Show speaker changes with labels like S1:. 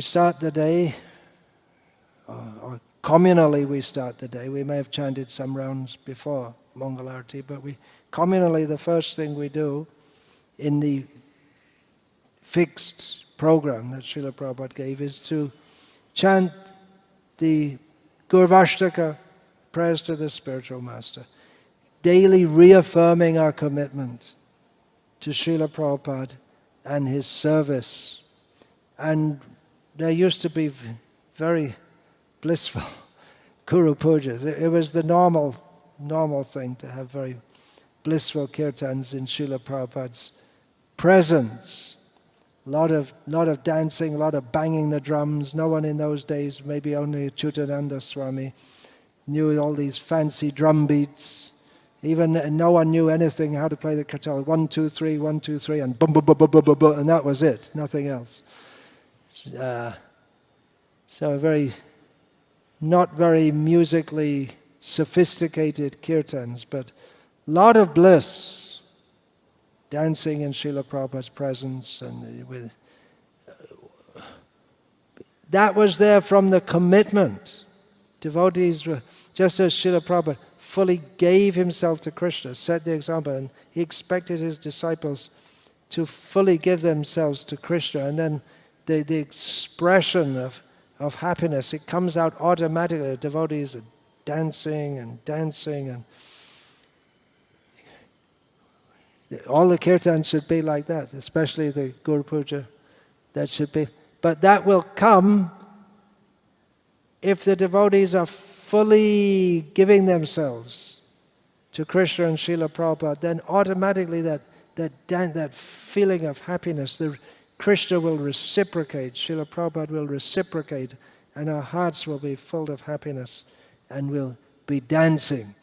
S1: we start the day, or communally we start the day. We may have chanted some rounds before Mangal Arati, but communally the first thing we do in the fixed program that Srila Prabhupada gave is to chant the Gurvashtaka, prayers to the spiritual master, daily reaffirming our commitment to Srila Prabhupada and his service. And there used to be very blissful Guru Pujas. It was the normal thing to have very blissful kirtans in Srila Prabhupada's presence. A lot of dancing, a lot of banging the drums. No one in those days, maybe only Chutananda Swami, knew all these fancy drum beats. Even no one knew anything how to play the kirtan. 1, 2, 3, 1, 2, 3, and bum bum bum bum bum bum, and that was it. Nothing else. So not very musically sophisticated kirtans, but a lot of bliss. Dancing in Srila Prabhupada's presence, and that was there from the commitment. Devotees were, just as Srila Prabhupada fully gave himself to Krishna, set the example, and he expected his disciples to fully give themselves to Krishna, and then the expression of happiness, it comes out automatically. The devotees are dancing, and all the kirtans should be like that, especially the Guru Puja. That should be. But that will come if the devotees are fully giving themselves to Krishna and Srila Prabhupada. Then automatically that feeling of happiness, Krishna will reciprocate, Srila Prabhupada will reciprocate, and our hearts will be full of happiness, and we'll be dancing